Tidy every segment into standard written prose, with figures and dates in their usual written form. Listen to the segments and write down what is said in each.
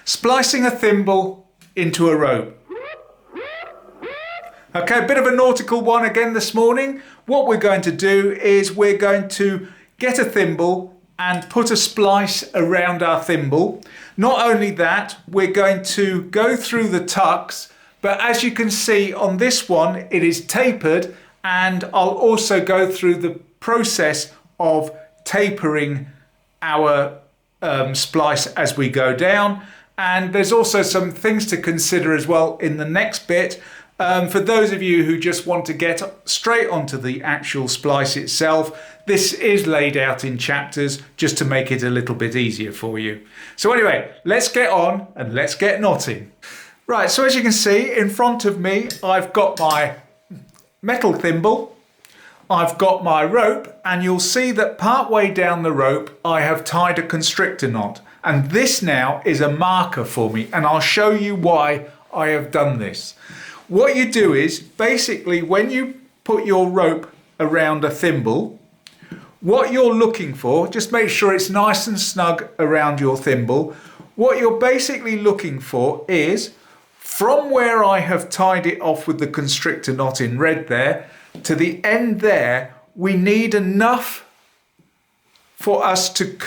Splicing a thimble into a rope. Okay, a bit of a nautical one again this morning. What we're going to do is we're going to get a thimble and put a splice around our thimble. Not only that, we're going to go through the tucks, but as you can see on this one, it is tapered, and I'll also go through the process of tapering our splice as we go down. And there's also some things to consider as well in the next bit. For those of you who just want to get straight onto the actual splice itself, this is laid out in chapters just to make it a little bit easier for you. So anyway, let's get on and let's get knotting. Right, so as you can see in front of me, I've got my metal thimble, I've got my rope, and you'll see that part way down the rope, I have tied a constrictor knot. And this now is a marker for me, and I'll show you why I have done this. What you do is, basically, when you put your rope around a thimble, what you're looking for, just make sure it's nice and snug around your thimble. What you're basically looking for is, from where I have tied it off with the constrictor knot in red there, to the end there, we need enough for us to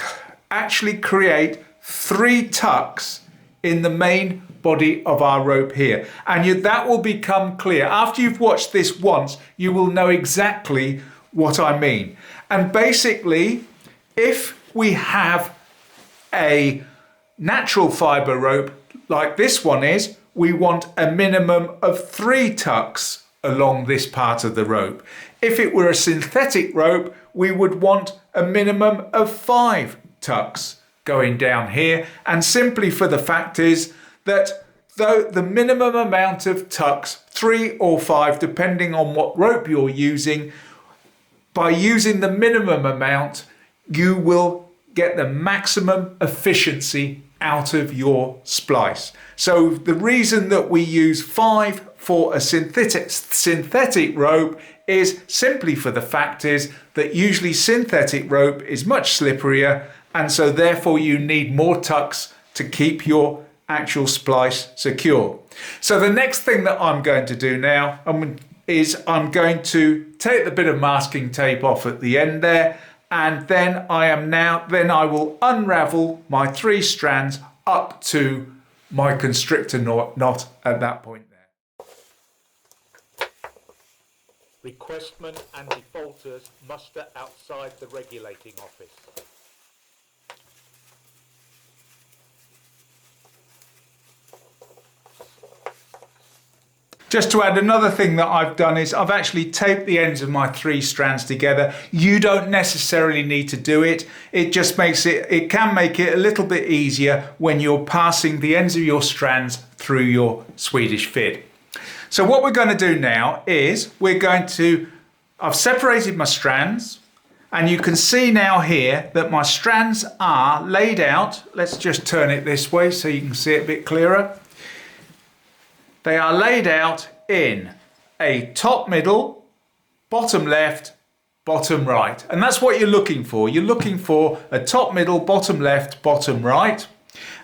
actually create 3 tucks in the main body of our rope here, and that will become clear. After you've watched this once, you will know exactly what I mean. And basically, if we have a natural fibre rope like this one is, we want a minimum of 3 tucks along this part of the rope. If it were a synthetic rope, we would want a minimum of 5 tucks going down here, and simply for the fact is that though the minimum amount of tucks, 3 or 5, depending on what rope you're using, by using the minimum amount, you will get the maximum efficiency out of your splice. So the reason that we use 5 for a synthetic rope is simply for the fact is that usually synthetic rope is much slipperier, and so therefore you need more tucks to keep your actual splice secure. So the next thing that I'm going to do now is I'm going to take the bit of masking tape off at the end there, and then I will unravel my 3 strands up to my constrictor knot at that point there. Requestmen and defaulters muster outside the regulating office. Just to add, another thing that I've done is I've actually taped the ends of my 3 strands together. You don't necessarily need to do it. It just can make it a little bit easier when you're passing the ends of your strands through your Swedish fid. So what we're going to do now is I've separated my strands, and you can see now here that my strands are laid out. Let's just turn it this way so you can see it a bit clearer. They are laid out in a top middle, bottom left, bottom right. And that's what you're looking for. You're looking for a top middle, bottom left, bottom right.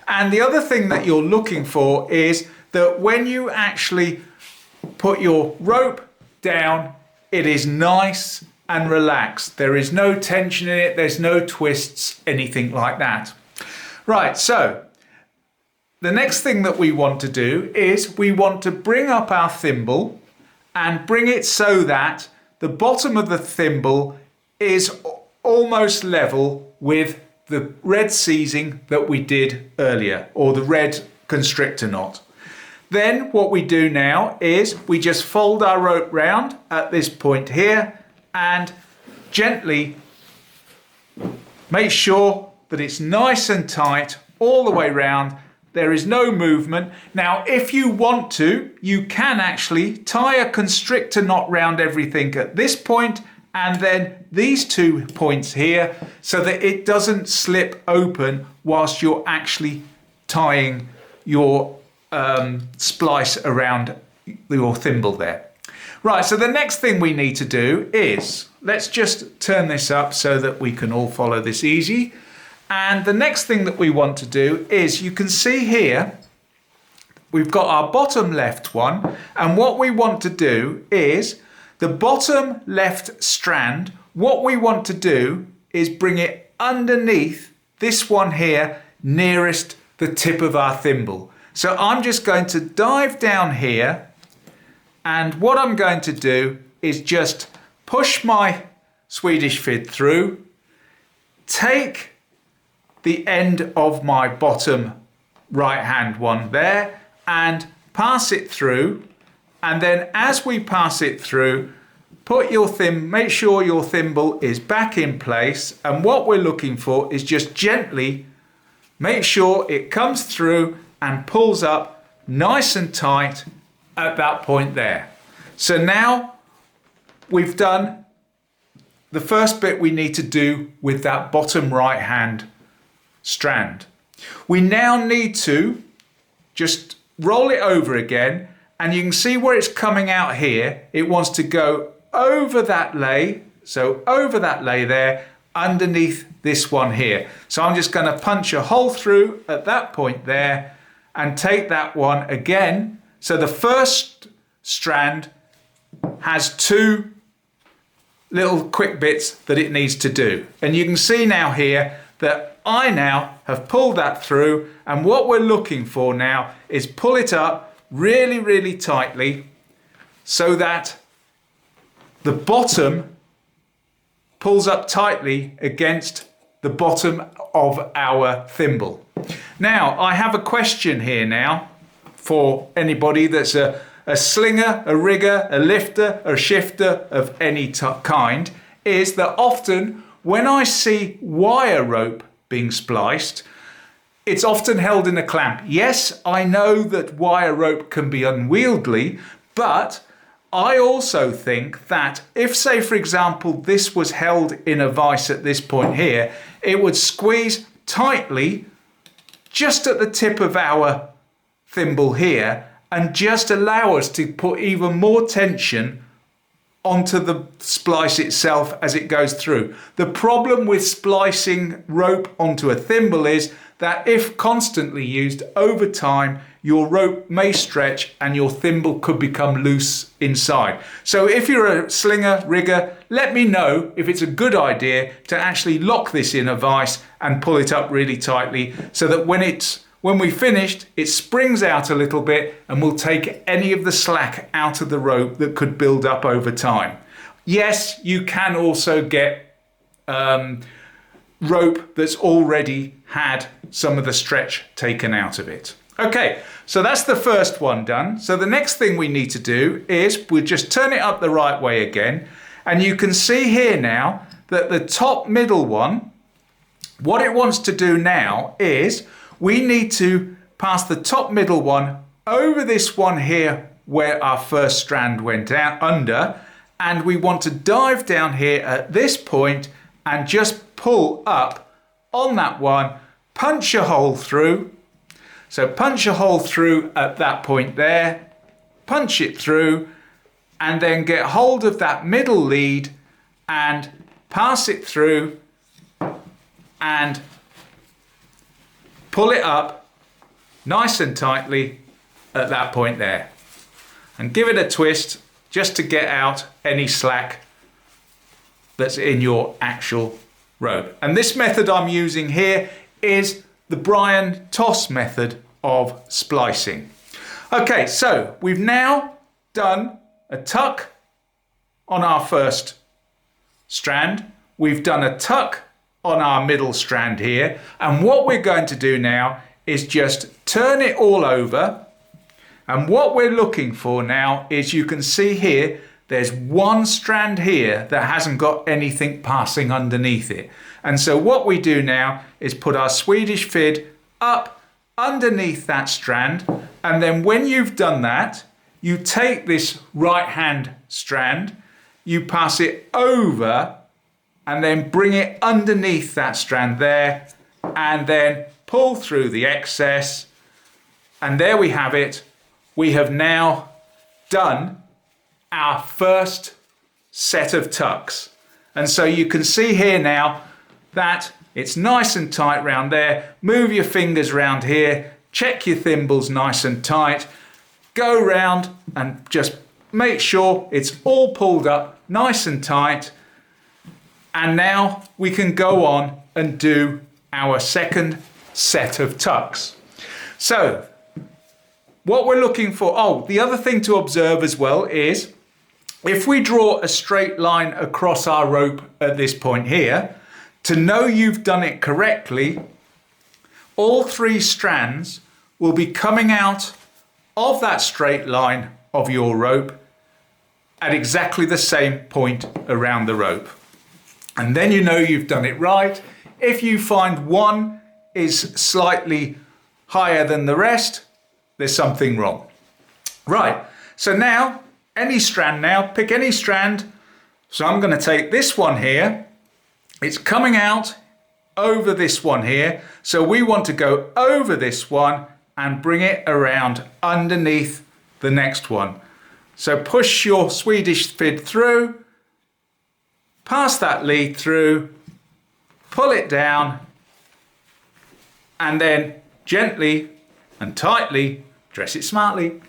And the other thing that you're looking for is that when you actually put your rope down, it is nice and relaxed. There is no tension in it. There's no twists, anything like that. Right, so the next thing that we want to do is we want to bring up our thimble and bring it so that the bottom of the thimble is almost level with the red seizing that we did earlier, or the red constrictor knot. Then what we do now is we just fold our rope round at this point here and gently make sure that it's nice and tight all the way round. There is no movement. Now, if you want to, you can actually tie a constrictor knot round everything at this point and then these 2 points here so that it doesn't slip open whilst you're actually tying your splice around your thimble there. Right, so the next thing we need to do is, let's just turn this up so that we can all follow this easy. And the next thing that we want to do is, you can see here, we've got our bottom left one. And what we want to do is, the bottom left strand, what we want to do is bring it underneath this one here, nearest the tip of our thimble. So I'm just going to dive down here, and what I'm going to do is just push my Swedish fid through, take the end of my bottom right hand one there and pass it through, and then as we pass it through, make sure your thimble is back in place, and what we're looking for is just gently make sure it comes through and pulls up nice and tight at that point there. So now we've done the first bit we need to do with that bottom right hand strand. We now need to just roll it over again, and you can see where it's coming out here. It wants to go over that lay, so over that lay there, underneath this one here. So I'm just going to punch a hole through at that point there and take that one again. So the first strand has two little quick bits that it needs to do. And you can see now here that I now have pulled that through, and what we're looking for now is pull it up really, really tightly so that the bottom pulls up tightly against the bottom of our thimble. Now, I have a question here now for anybody that's a slinger, a rigger, a lifter, a shifter of any kind, is that often when I see wire rope being spliced, it's often held in a clamp. Yes, I know that wire rope can be unwieldy, but I also think that if, say, for example, this was held in a vise at this point here, it would squeeze tightly just at the tip of our thimble here and just allow us to put even more tension onto the splice itself as it goes through. The problem with splicing rope onto a thimble is that if constantly used over time, your rope may stretch and your thimble could become loose inside. So if you're a slinger, rigger, let me know if it's a good idea to actually lock this in a vise and pull it up really tightly so that when we finished, it springs out a little bit and will take any of the slack out of the rope that could build up over time. Yes, you can also get rope that's already had some of the stretch taken out of it. Okay, so that's the first one done. So the next thing we need to do is we'll just turn it up the right way again. And you can see here now that the top middle one, what it wants to do now is we need to pass the top middle one over this one here where our first strand went out under, and we want to dive down here at this point and just pull up on that one, punch a hole through. So punch a hole through at that point there, punch it through, and then get hold of that middle lead and pass it through and pull it up nice and tightly at that point there. And give it a twist just to get out any slack that's in your actual rope. And this method I'm using here is the Brion Toss method of splicing. Okay, so we've now done a tuck on our first strand. We've done a tuck on our middle strand here. And what we're going to do now is just turn it all over. And what we're looking for now is, you can see here, there's one strand here that hasn't got anything passing underneath it. And so what we do now is put our Swedish fid up underneath that strand. And then when you've done that, you take this right hand strand, you pass it over and then bring it underneath that strand there and then pull through the excess. And there we have it. We have now done our first set of tucks. And so you can see here now that It's nice and tight round there. Move your fingers round here. Check your thimbles nice and tight. Go round and just make sure it's all pulled up nice and tight. And now we can go on and do our second set of tucks. So what we're looking for, the other thing to observe as well is if we draw a straight line across our rope at this point here, to know you've done it correctly, all 3 strands will be coming out of that straight line of your rope at exactly the same point around the rope. And then you know you've done it right. If you find one is slightly higher than the rest, there's something wrong. Right, so now, any strand now, pick any strand. So I'm going to take this one here. It's coming out over this one here. So we want to go over this one and bring it around underneath the next one. So push your Swedish fid through, pass that lead through, pull it down, and then gently and tightly, dress it smartly,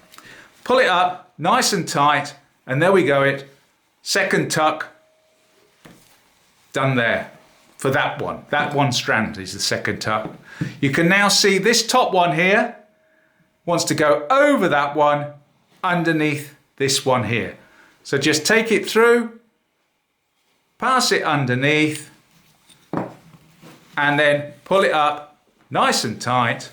pull it up nice and tight, and there we go it. Second tuck, done there for that one. That one strand is the second tuck. You can now see this top one here wants to go over that one underneath this one here. So just take it through, pass it underneath, and then pull it up nice and tight.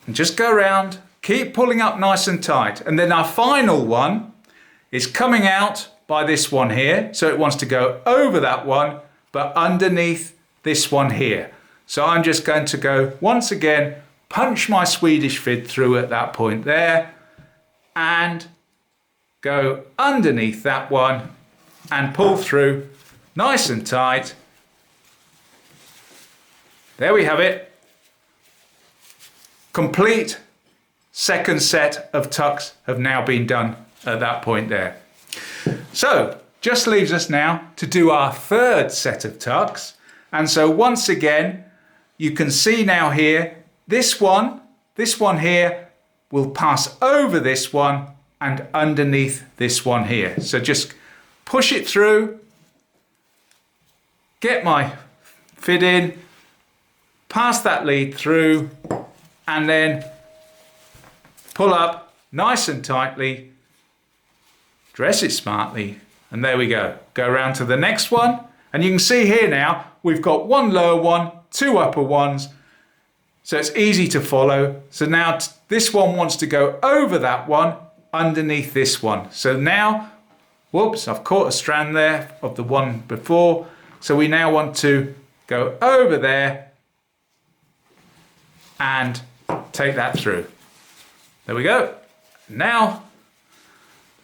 And just go around, keep pulling up nice and tight. And then our final one is coming out by this one here. So it wants to go over that one, but underneath this one here. So I'm just going to go once again, punch my Swedish fid through at that point there, and go underneath that one and pull through nice and tight. There we have it. Complete second set of tucks have now been done at that point there. So just leaves us now to do our third set of tucks. And so once again, you can see now here, this one here will pass over this one and underneath this one here. So just push it through, get my fid in, pass that lead through, and then pull up nice and tightly, dress it smartly, and there we go. Go around to the next one, and you can see here now, we've got one lower one, 2 upper ones, so it's easy to follow. So now this one wants to go over that one, underneath this one. So now, whoops, I've caught a strand there of the one before, so we now want to go over there and take that through. There we go. Now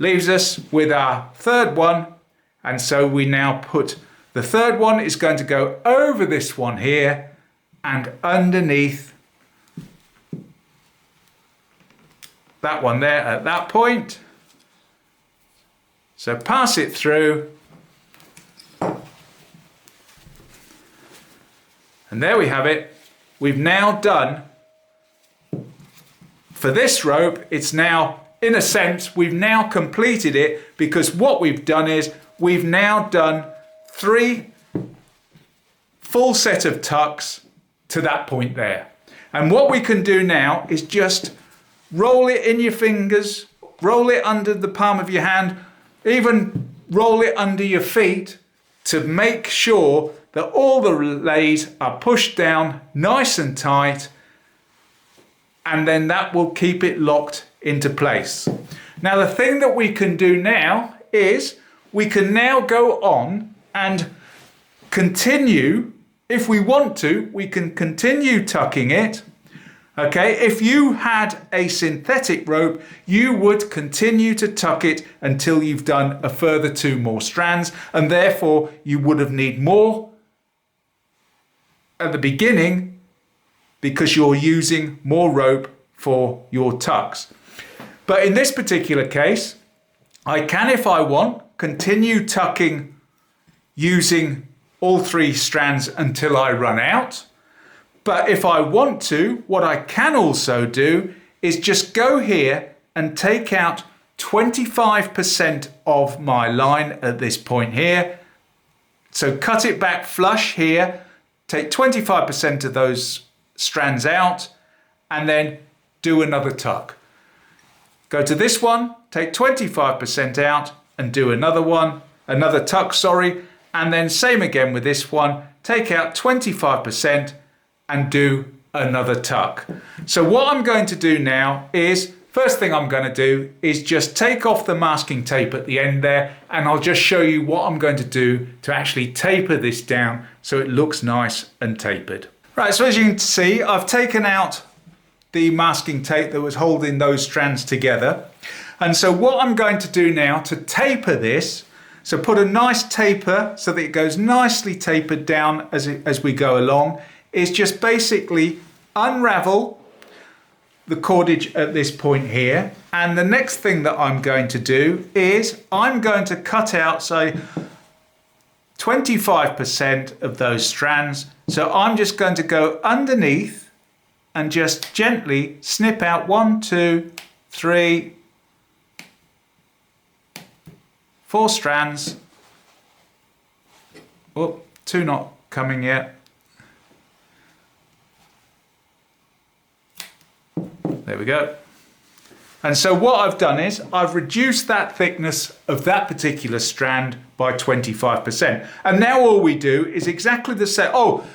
leaves us with our third one, and so we now put the third one is going to go over this one here and underneath that one there at that point. So pass it through, and there we have it. We've now done, for this rope, it's now, in a sense, we've now completed it, because what we've done is we've now done 3 full set of tucks to that point there. And what we can do now is just roll it in your fingers, roll it under the palm of your hand, even roll it under your feet to make sure that all the lays are pushed down nice and tight, and then that will keep it locked into place. Now the thing that we can do now is we can now go on and continue, if we want to, we can continue tucking it. Okay, if you had a synthetic rope, you would continue to tuck it until you've done a further 2 more strands, and therefore you would have need more at the beginning because you're using more rope for your tucks. But in this particular case, I can, if I want, continue tucking using all 3 strands until I run out. But if I want to, what I can also do is just go here and take out 25% of my line at this point here. So cut it back flush here, take 25% of those strands out, and then do another tuck. Go to this one, take 25% out and do another tuck, sorry, and then same again with this one, take out 25% and do another tuck. So what I'm going to do now is, first thing I'm going to do is just take off the masking tape at the end there, and I'll just show you what I'm going to do to actually taper this down so it looks nice and tapered. Right, so as you can see, I've taken out the masking tape that was holding those strands together. And so what I'm going to do now to taper this, so put a nice taper so that it goes nicely tapered down as we go along, is just basically unravel the cordage at this point here. And the next thing that I'm going to do is I'm going to cut out, say, 25% of those strands. So I'm just going to go underneath and just gently snip out 1, 2, 3, 4 strands. Oh, 2 not coming yet. There we go. And so what I've done is I've reduced that thickness of that particular strand by 25%. And now all we do is exactly the same. Oh,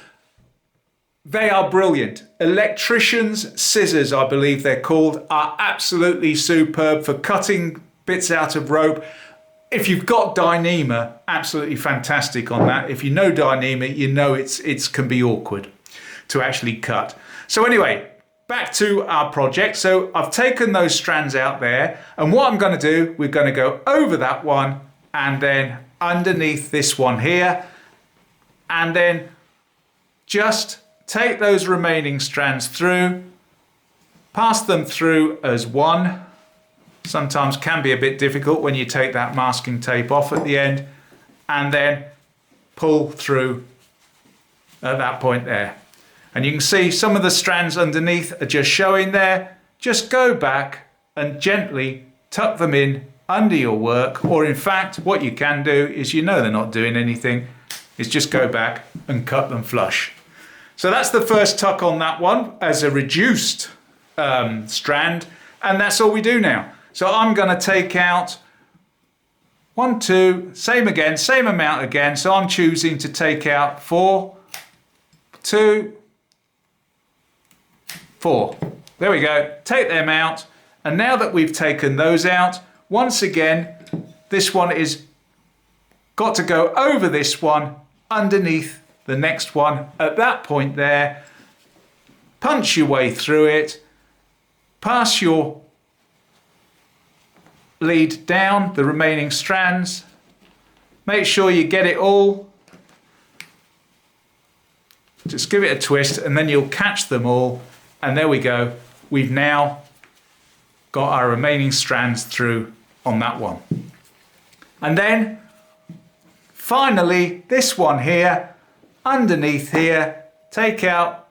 they are brilliant. Electrician's scissors, I believe they're called, are absolutely superb for cutting bits out of rope. If you've got Dyneema, absolutely fantastic on that. If you know Dyneema, you know it can be awkward to actually cut. So anyway, back to our project. So I've taken those strands out there, and what I'm going to do, we're going to go over that one and then underneath this one here, and then just take those remaining strands through, pass them through as one. Sometimes can be a bit difficult when you take that masking tape off at the end, and then pull through at that point there. And you can see some of the strands underneath are just showing there. Just go back and gently tuck them in under your work, or in fact what you can do is, you know they're not doing anything, is just go back and cut them flush. So that's the first tuck on that one as a reduced strand, and that's all we do now. So I'm going to take out 1, 2, same again, same amount again. So I'm choosing to take out 4, 2, 4. There we go. Take them out. And now that we've taken those out, once again, this one is got to go over this one, underneath the next one. At that point there, punch your way through it, pass your lead down the remaining strands, make sure you get it all, just give it a twist, and then you'll catch them all, and there we go. We've now got our remaining strands through on that one. And then finally this one here, underneath here, take out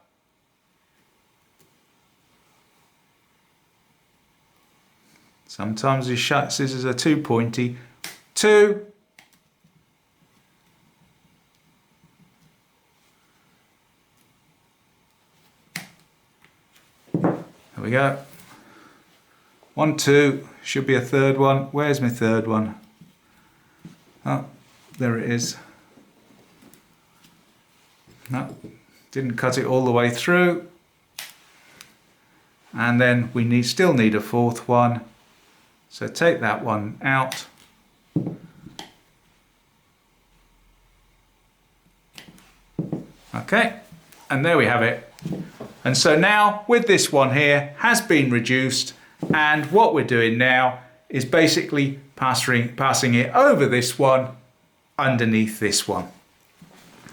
sometimes these scissors are too pointy. 2, there we go. 1, 2, should be a third one. Where's my third one? Oh, there it is. No, didn't cut it all the way through. And then we still need a fourth one. So take that one out. Okay, and there we have it. And so now with this one here has been reduced, and what we're doing now is basically passing it over this one, underneath this one.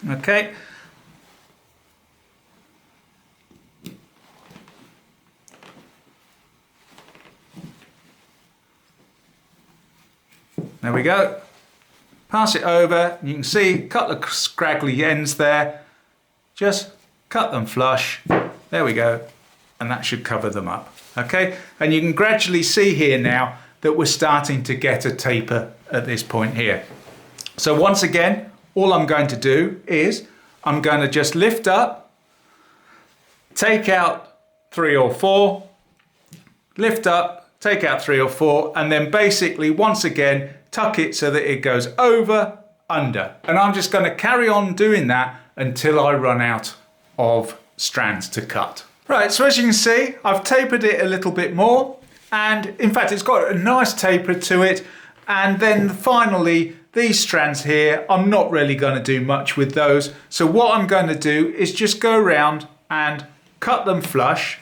Okay. There we go. pass it over, and you can see a couple of scraggly ends there. Just cut them flush. There we go. And that should cover them up. Okay, and you can gradually see here now that we're starting to get a taper at this point here. So once again, all I'm going to do is I'm going to just lift up, take out 3 or 4, lift up, take out 3 or 4, and then basically once again tuck it so that it goes over, under. And I'm just going to carry on doing that until I run out of strands to cut. Right, so as you can see, I've tapered it a little bit more, and in fact it's got a nice taper to it. And then finally, these strands here, I'm not really going to do much with those. So what I'm going to do is just go around and cut them flush.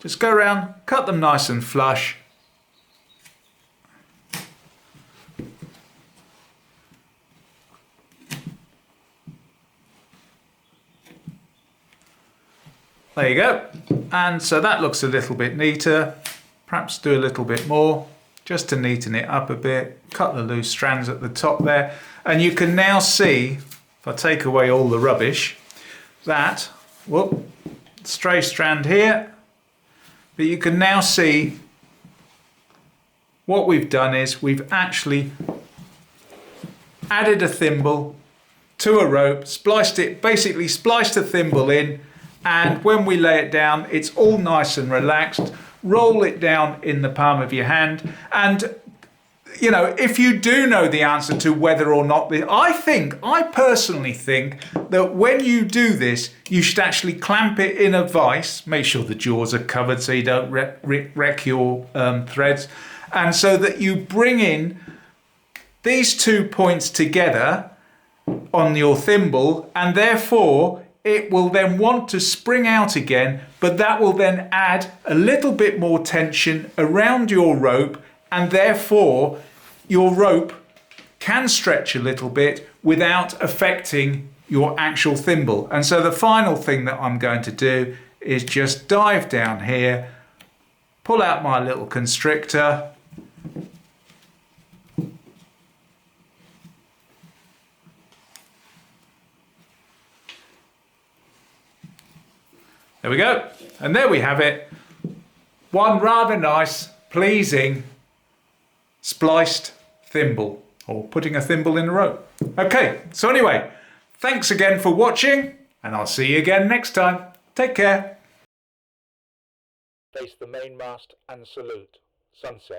Just go around, cut them nice and flush. There you go. And so that looks a little bit neater. Perhaps do a little bit more just to neaten it up a bit. Cut the loose strands at the top there. And you can now see, if I take away all the rubbish, that, whoop, stray strand here. But you can now see what we've done is we've actually added a thimble to a rope, spliced it, basically spliced a thimble in, and when we lay it down, it's all nice and relaxed. Roll it down in the palm of your hand. And, you know, if you do know the answer to whether or not I personally think that when you do this, you should actually clamp it in a vise. Make sure the jaws are covered so you don't wreck your threads. And so that you bring in these 2 points together on your thimble, and therefore it will then want to spring out again, but that will then add a little bit more tension around your rope, and therefore your rope can stretch a little bit without affecting your actual thimble. And so the final thing that I'm going to do is just dive down here, pull out my little constrictor, there we go, and there we have it. One rather nice, pleasing, spliced thimble, or putting a thimble in a rope. Okay, so anyway, thanks again for watching, and I'll see you again next time. Take care. Face the mainmast and salute. Sunset.